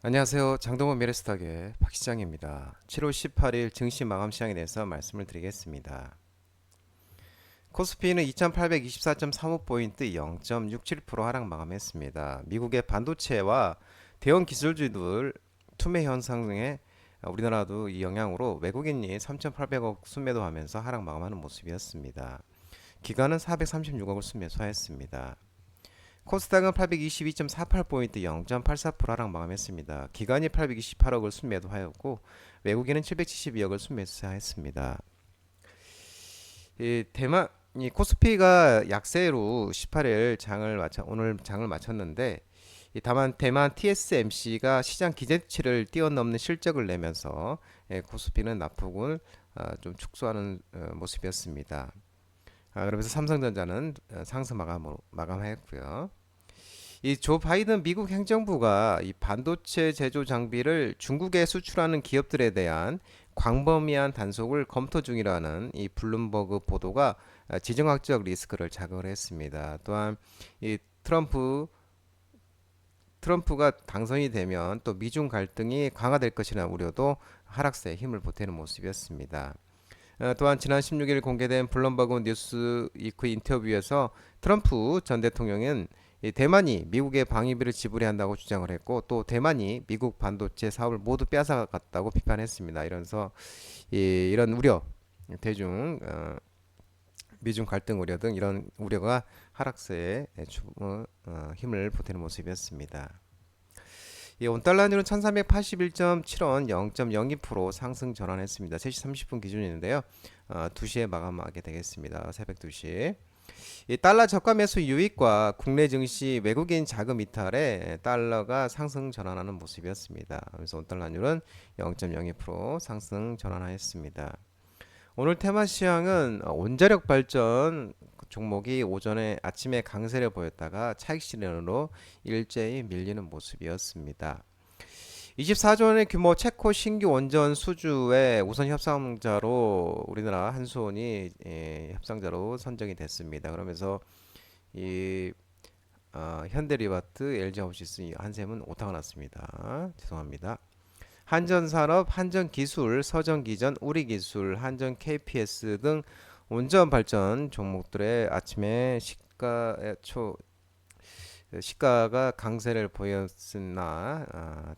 안녕하세요. 장동원 미래스탁의 박 시장입니다. 7월 18일 증시 마감 시장에 대해서 말씀을 드리겠습니다. 코스피는 2824.35포인트 0.67% 하락 마감했습니다. 미국의 반도체와 대형 기술주들 투매 현상에 우리나라도 이 영향으로 외국인이 3,800억 순매도하면서 하락 마감하는 모습이었습니다. 기관은 436억을 순매수하였습니다. 코스닥은 822.48포인트 0.84% 하락 마감했습니다. 기관이 828억을 순매도하였고 외국인은 772억을 순매수했습니다. 이 코스피가 약세로 18일 오늘 장을 마쳤는데 다만 대만 TSMC가 시장 기대치를 뛰어넘는 실적을 내면서 코스피는 낙폭을 좀 축소하는 모습이었습니다. 그러면서 삼성전자는 상승 마감하였고요. 이 조 바이든 미국 행정부가 이 반도체 제조 장비를 중국에 수출하는 기업들에 대한 광범위한 단속을 검토 중이라는 이 블룸버그 보도가 지정학적 리스크를 자극을 했습니다. 또한 이 트럼프가 당선이 되면 또 미중 갈등이 강화될 것이라는 우려도 하락세에 힘을 보태는 모습이었습니다. 또한 지난 16일 공개된 블룸버그 뉴스 이크 인터뷰에서 트럼프 전 대통령은 이 대만이 미국의 방위비를 지불해야 한다고 주장을 했고 또 대만이 미국 반도체 사업을 모두 빼앗아갔다고 비판했습니다. 이러면서 이런 우려, 대중 미중 갈등 우려 등 이런 우려가 하락세에 힘을 보태는 모습이었습니다. 원달러율은 1381.7원 0.02% 상승 전환했습니다. 3시 30분 기준인데요. 2시에 마감하게 되겠습니다. 새벽 2시. 이 달러 저가 매수 유입과 국내 증시 외국인 자금 이탈에 달러가 상승 전환하는 모습이었습니다. 그래서 원달러율은 0.02% 상승 전환하였습니다. 오늘 테마 시황은 원자력 발전 종목이 아침에 강세를 보였다가 차익 실현으로 일제히 밀리는 모습이었습니다. 24조 원의 규모 체코 신규 원전 수주의 우선 협상자로 우리나라 한수원이 협상자로 선정이 됐습니다. 그러면서 이 현대리바트, LG화물시스, 한샘은 오타가 났습니다. 죄송합니다. 한전산업, 한전기술, 서전기전, 우리기술, 한전 KPS 등 원전 발전 종목들의 아침에 시가가 강세를 보였으나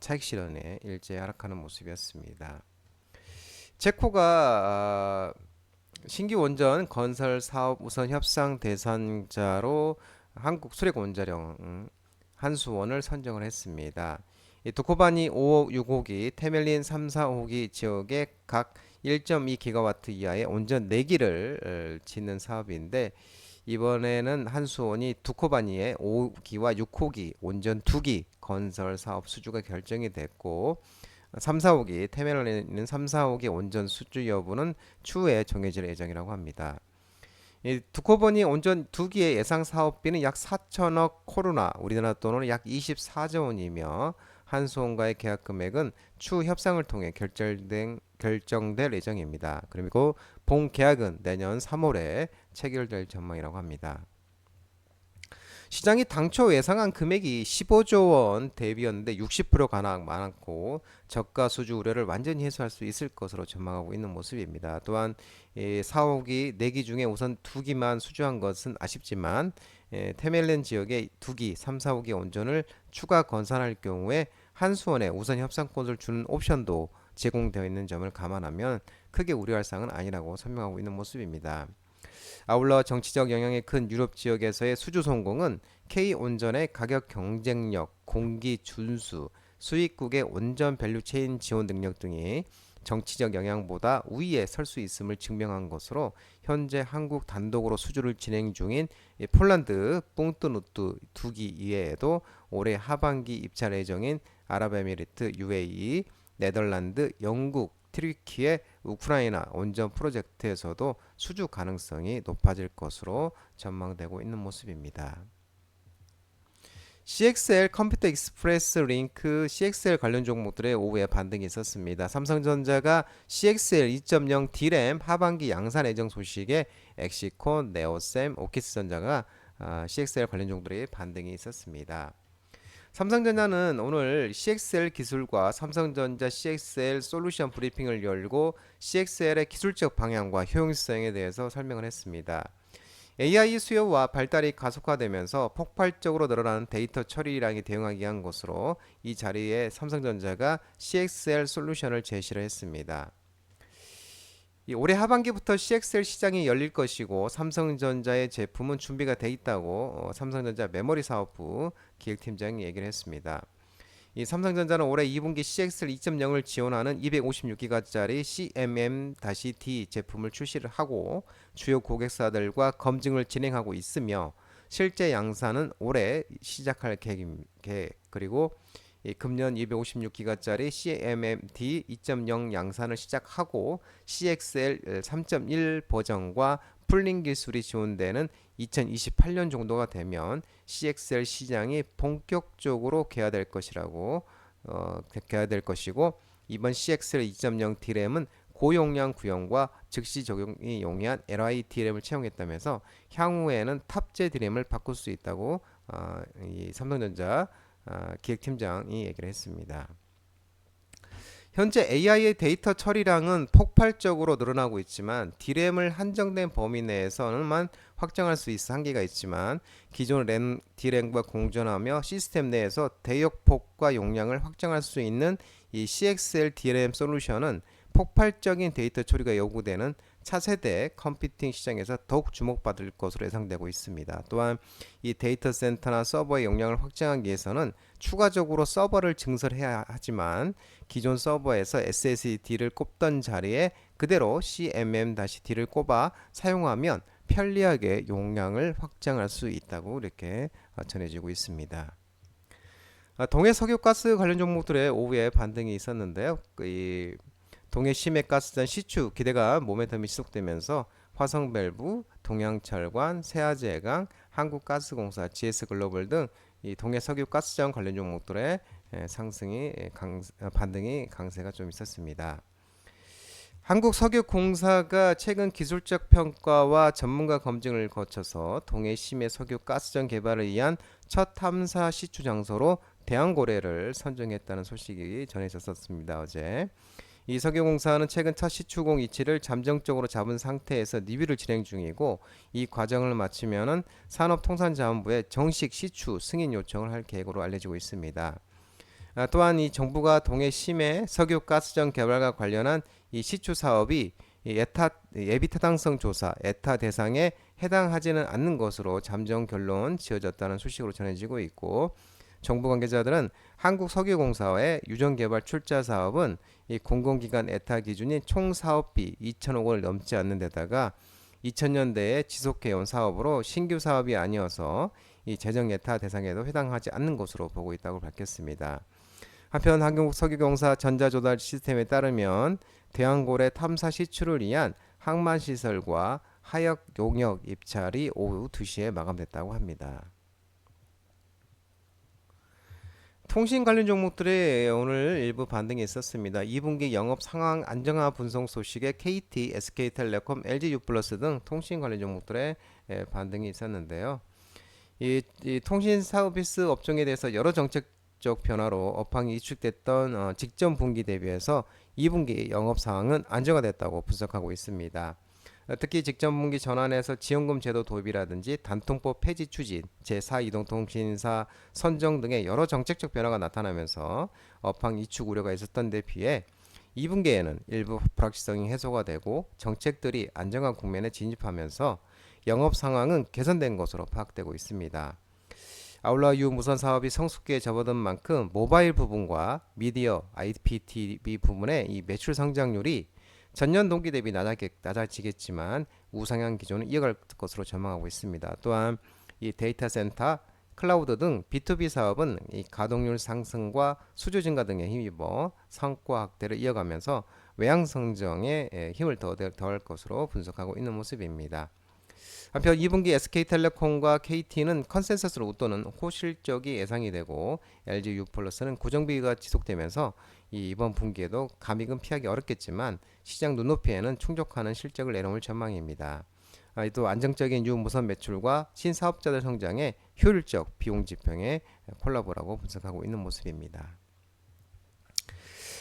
차익 실현에 일제 하락하는 모습이었습니다. 체코가 신규 원전 건설 사업 우선 협상 대상자로 한국 수력원자력 한수원을 선정을 했습니다. 이 두코바니 5호, 6호기, 테멜린 3, 4호기 지역에 각 1.2기가와트 이하의 온전 4기를 짓는 사업인데 이번에는 한수원이 두코바니의 5기와 6호기 온전 2기 건설 사업 수주가 결정이 됐고 3, 4호기 테멜린은 3, 4호기 온전 수주 여부는 추후에 정해질 예정이라고 합니다. 이 두코버니 온전 2기의 예상 사업비는 약 4천억 코로나 우리나라 돈으로 약 24조 원이며 한수원과의 계약 금액은 추후 협상을 통해 결정될 예정입니다. 그리고 본 계약은 내년 3월에 체결될 전망이라고 합니다. 시장이 당초 예상한 금액이 15조 원 대비였는데 60% 가능 많았고 저가 수주 우려를 완전히 해소할 수 있을 것으로 전망하고 있는 모습입니다. 또한 4호기 4기 중에 우선 2기만 수주한 것은 아쉽지만 테멜렌 지역의 2기 3, 4호기 온전을 추가 건설할 경우에 한수원에 우선 협상권을 주는 옵션도 제공되어 있는 점을 감안하면 크게 우려할 사항은 아니라고 설명하고 있는 모습입니다. 아울러 정치적 영향이 큰 유럽 지역에서의 수주 성공은 K온전의 가격 경쟁력, 공기 준수, 수입국의 온전 밸류체인 지원 능력 등이 정치적 영향보다 우위에 설 수 있음을 증명한 것으로 현재 한국 단독으로 수주를 진행 중인 폴란드 뿡뚜누뚜 2기 이외에도 올해 하반기 입찰 예정인 아랍에미리트 UAE, 네덜란드, 영국, 트리키의 우크라이나 원전 프로젝트에서도 수주 가능성이 높아질 것으로 전망되고 있는 모습입니다. CXL 컴퓨터 익스프레스 링크 CXL 관련 종목들의 오후에 반등이 있었습니다. 삼성전자가 CXL 2.0 D램 하반기 양산 예정 소식에 엑시콘, 네오셈, 오키스전자가 CXL 관련 종목들의 반등이 있었습니다. 삼성전자는 오늘 CXL 기술과 삼성전자 CXL 솔루션 브리핑을 열고 CXL의 기술적 방향과 효용성에 대해서 설명을 했습니다. AI 수요와 발달이 가속화되면서 폭발적으로 늘어나는 데이터 처리량에 대응하기 위한 것으로 이 자리에 삼성전자가 CXL 솔루션을 제시를 했습니다. 올해 하반기부터 CXL 시장이 열릴 것이고 삼성전자의 제품은 준비가 돼 있다고 삼성전자 메모리 사업부 기획팀장이 얘기를 했습니다. 이 삼성전자는 올해 2분기 CXL 2.0을 지원하는 256기가짜리 CMM-D 제품을 출시를 하고 주요 고객사들과 검증을 진행하고 있으며 실제 양산은 올해 시작할 계획 그리고 금년 256기가짜리 CMM-D 2.0 양산을 시작하고 CXL 3.1 버전과 풀링 기술이 지원되는 2028년 정도가 되면 CXL 시장이 본격적으로 개화될 것이고 이번 CXL 2.0 D램은 고용량 구형과 즉시 적용이 용이한 LI D램을 채용했다면서 향후에는 탑재 D램을 바꿀 수 있다고 이 삼성전자 기획팀장이 얘기를 했습니다. 현재 AI의 데이터 처리량은 폭발적으로 늘어나고 있지만 D램을 한정된 범위 내에서만 확장할 수 있어 한계가 있지만 기존 램 D램과 공존하며 시스템 내에서 대역폭과 용량을 확장할 수 있는 이 CXL D램 솔루션은 폭발적인 데이터 처리가 요구되는 차세대 컴퓨팅 시장에서 더욱 주목받을 것으로 예상되고 있습니다. 또한 이 데이터 센터나 서버의 용량을 확장하기 위해서는 추가적으로 서버를 증설해야 하지만 기존 서버에서 SSD를 꼽던 자리에 그대로 CMM-D를 꼽아 사용하면 편리하게 용량을 확장할 수 있다고 이렇게 전해지고 있습니다. 동해 석유가스 관련 종목들의 오후에 반등이 있었는데요. 이 동해 심해가스전 시추 기대가 모멘텀이 지속되면서 화성밸브, 동양철관, 세아제강, 한국가스공사, GS글로벌 등 이 동해 석유가스전 관련 종목들의 반등이 강세가 좀 있었습니다. 한국석유공사가 최근 기술적 평가와 전문가 검증을 거쳐서 동해 심해 석유 가스전 개발을 위한 첫 탐사 시추 장소로 대왕고래를 선정했다는 소식이 전해졌었습니다. 어제. 이 석유공사는 최근 첫 시추공 위치를 잠정적으로 잡은 상태에서 리뷰를 진행 중이고 이 과정을 마치면은 산업통상자원부에 정식 시추 승인 요청을 할 계획으로 알려지고 있습니다. 또한 이 정부가 동해 심해 석유가스전 개발과 관련한 이 시추 사업이 예비타당성 조사 에타 대상에 해당하지는 않는 것으로 잠정 결론 지어졌다는 소식으로 전해지고 있고 정부 관계자들은 한국석유공사의 유전개발 출자 사업은 이 공공기관 에타 기준인 총 사업비 2천억 원을 넘지 않는 데다가 2000년대에 지속해온 사업으로 신규 사업이 아니어서 이 재정 에타 대상에도 해당하지 않는 것으로 보고 있다고 밝혔습니다. 한편 한국석유공사 전자조달 시스템에 따르면 대왕고래 탐사 시추를 위한 항만시설과 하역 용역 입찰이 오후 2시에 마감됐다고 합니다. 통신 관련 종목들이 오늘 일부 반등이 있었습니다. 2분기 영업 상황 안정화 분석 소식에 KT, SK텔레콤, LG유플러스 등 통신 관련 종목들의 반등이 있었는데요. 이 통신 서비스 업종에 대해서 여러 정책적 변화로 업황이 위축됐던 직전 분기 대비해서 2분기 영업 상황은 안정화됐다고 분석하고 있습니다. 특히 직전 분기 전환에서 지원금 제도 도입이라든지 단통법 폐지 추진, 제4이동통신사 선정 등의 여러 정책적 변화가 나타나면서 업황 위축 우려가 있었던 데 비해 2분기에는 일부 불확실성이 해소가 되고 정책들이 안정한 국면에 진입하면서 영업 상황은 개선된 것으로 파악되고 있습니다. 아울러 유무선 사업이 성숙기에 접어든 만큼 모바일 부분과 미디어, IPTV 부분의 이 매출 성장률이 전년 동기 대비 낮아지겠지만 우상향 기조는 이어갈 것으로 전망하고 있습니다. 또한 이 데이터 센터, 클라우드 등 B2B 사업은 이 가동률 상승과 수주 증가 등에 힘입어 성과 확대를 이어가면서 외양 성장에 힘을 더할 것으로 분석하고 있는 모습입니다. 한편 2분기 SK텔레콤과 KT는 컨센서스를 웃도는 호실적이 예상이 되고 LG유플러스는 고정비가 지속되면서 이번 분기에도 감익은 피하기 어렵겠지만 시장 눈높이에는 충족하는 실적을 내놓을 전망입니다. 또 안정적인 유무선 매출과 신사업자들 성장에 효율적 비용 지평의 콜라보라고 분석하고 있는 모습입니다.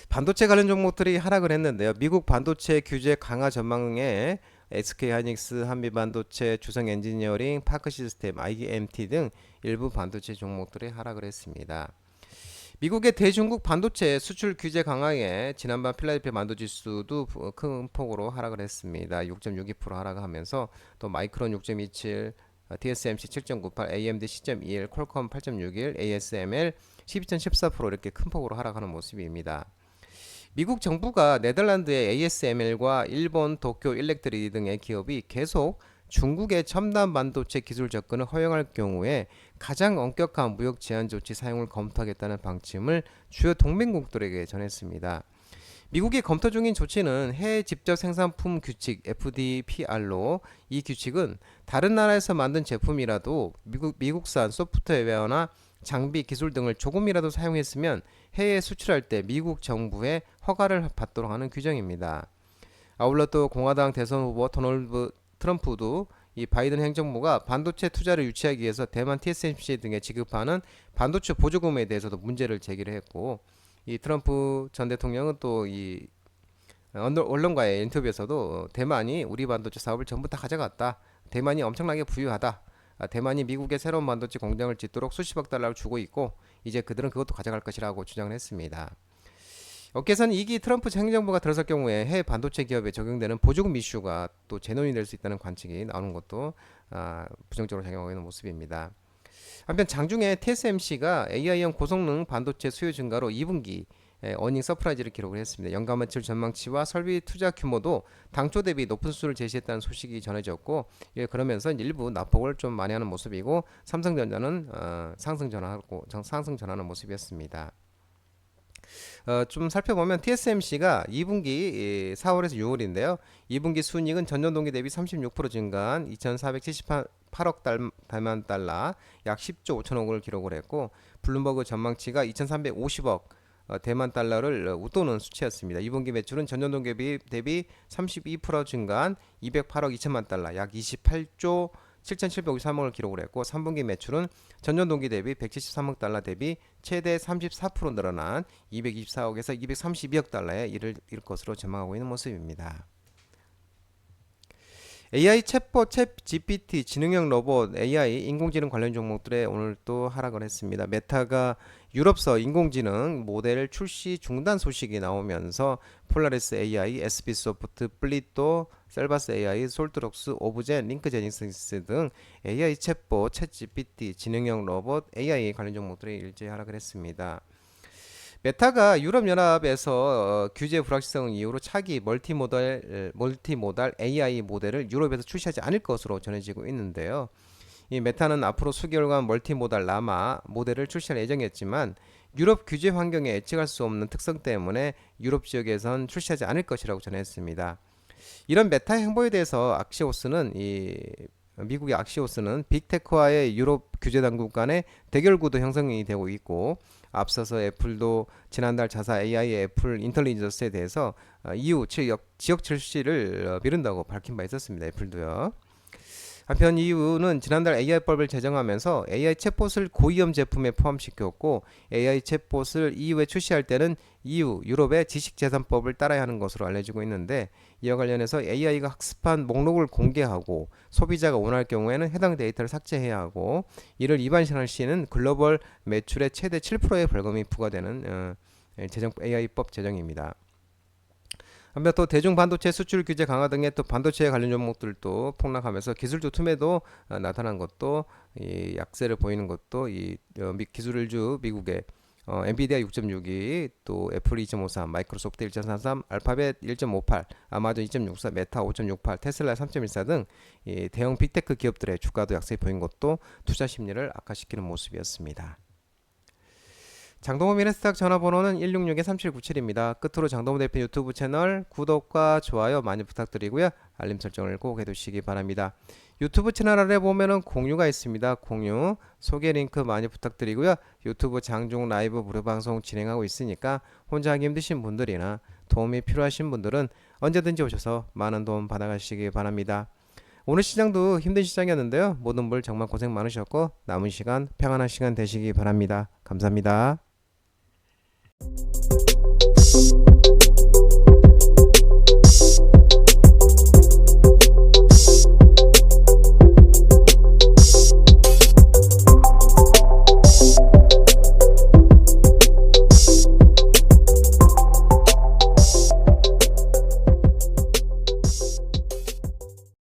반도체 관련 종목들이 하락을 했는데요. 미국 반도체 규제 강화 전망에 SK하이닉스, 한미반도체, 주성엔지니어링, 파크시스템, IMT 등 일부 반도체 종목들이 하락을 했습니다. 미국의 대중국 반도체 수출 규제 강화에 지난밤 필라델피아 만도지수도 큰 폭으로 하락을 했습니다. 6.62% 하락하면서 또 마이크론 6.27, TSMC 7.98, AMD 10.21, 퀄컴 8.61, ASML 12.14% 이렇게 큰 폭으로 하락하는 모습입니다. 미국 정부가 네덜란드의 ASML과 일본 도쿄 일렉트리 등의 기업이 계속 중국의 첨단 반도체 기술 접근을 허용할 경우에 가장 엄격한 무역 제한 조치 사용을 검토하겠다는 방침을 주요 동맹국들에게 전했습니다. 미국이 검토 중인 조치는 해외 직접 생산품 규칙 FDPR로 이 규칙은 다른 나라에서 만든 제품이라도 미국산 소프트웨어나 장비, 기술 등을 조금이라도 사용했으면 해외에 수출할 때 미국 정부의 허가를 받도록 하는 규정입니다. 아울러 또 공화당 대선 후보 도널드 트럼프도 이 바이든 행정부가 반도체 투자를 유치하기 위해서 대만 TSMC 등에 지급하는 반도체 보조금에 대해서도 문제를 제기를 했고, 이 트럼프 전 대통령은 또 이 언론과의 인터뷰에서도 대만이 우리 반도체 사업을 전부 다 가져갔다. 대만이 엄청나게 부유하다. 대만이 미국의 새로운 반도체 공장을 짓도록 수십억 달러를 주고 있고 이제 그들은 그것도 가져갈 것이라고 주장을 했습니다. 업계에서는 이기 트럼프 행정부가 들어설 경우에 해외 반도체 기업에 적용되는 보조금 이슈가 또 재논의 될 수 있다는 관측이 나오는 것도 부정적으로 작용하고 있는 모습입니다. 한편 장중에 TSMC가 AI형 고성능 반도체 수요 증가로 2분기 어닝 서프라이즈를 기록을 했습니다. 연간 매출 전망치와 설비 투자 규모도 당초 대비 높은 수를 제시했다는 소식이 전해졌고, 그러면서 일부 낙폭을 좀 많이 하는 모습이고 삼성전자는 상승 전하는 모습이었습니다. 좀 살펴보면 TSMC가 2분기 4월에서 6월인데요. 2분기 순이익은 전년 동기 대비 36% 증가한 2,478억 달만 달러, 약 10조 5천억을 기록을 했고, 블룸버그 전망치가 2,350억 대만 달러를 웃도는 수치였습니다. 2분기 매출은 전년 동기 대비 32% 증가한 208억 2천만 달러, 약 28조 7,753억을 기록을 했고, 3분기 매출은 전년 동기 대비 173억 달러 대비 최대 34% 늘어난 224억에서 232억 달러에 이를 것으로 전망하고 있는 모습입니다. AI 챗봇, 챗 GPT, 지능형 로봇, AI, 인공지능 관련 종목들에 오늘 또 하락을 했습니다. 메타가 유럽서 인공지능 모델 출시 중단 소식이 나오면서 폴라리스 AI, SB소프트, 플리또, 셀바스 AI, 솔트록스, 오브젠, 링크제니시스 등 AI 챗봇, 챗 GPT, 지능형 로봇, AI 관련 종목들이 일제히 하락을 했습니다. 메타가 유럽연합에서 규제 불확실성 이후로 차기 멀티모달 AI 모델을 유럽에서 출시하지 않을 것으로 전해지고 있는데요. 이 메타는 앞으로 수개월간 멀티모달 라마 모델을 출시할 예정이었지만 유럽 규제 환경에 예측할 수 없는 특성 때문에 유럽 지역에선 출시하지 않을 것이라고 전했습니다. 이런 메타 행보에 대해서 미국의 악시오스는 빅테크와의 유럽 규제 당국 간의 대결 구도 형성이 되고 있고, 앞서서 애플도 지난달 자사 AI 애플 인텔리전스에 대해서 EU 지역 출시를 미룬다고 밝힌 바 있었습니다. 애플도요. 한편 EU는 지난달 AI법을 제정하면서 AI 챗봇을 고위험 제품에 포함시켰고, AI 챗봇을 EU에 출시할 때는 유럽의 지식재산법을 따라야 하는 것으로 알려지고 있는데, 이와 관련해서 AI가 학습한 목록을 공개하고 소비자가 원할 경우에는 해당 데이터를 삭제해야 하고, 이를 위반할 시에는 글로벌 매출의 최대 7%의 벌금이 부과되는 AI법 제정입니다. 한편 또 대중 반도체 수출 규제 강화 등의 또 반도체 관련 종목들도 폭락하면서 기술주 틈에도 나타난 것도 이 약세를 보이는 것도 기술주 미국의 엔비디아 6.62, 또 애플 2.53, 마이크로소프트 1.33, 알파벳 1.58, 아마존 2.64, 메타 5.68, 테슬라 3.14 등 이 대형 빅테크 기업들의 주가도 약세 보인 것도 투자 심리를 악화시키는 모습이었습니다. 장동호 미래스탁 전화번호는 166-3797입니다. 끝으로 장동호 대표 유튜브 채널 구독과 좋아요 많이 부탁드리고요. 알림 설정을 꼭 해두시기 바랍니다. 유튜브 채널 아래 보면은 공유가 있습니다. 공유, 소개 링크 많이 부탁드리고요. 유튜브 장중 라이브 무료 방송 진행하고 있으니까 혼자 하기 힘드신 분들이나 도움이 필요하신 분들은 언제든지 오셔서 많은 도움 받아가시기 바랍니다. 오늘 시장도 힘든 시장이었는데요. 모든 분 정말 고생 많으셨고 남은 시간 평안한 시간 되시기 바랍니다. 감사합니다.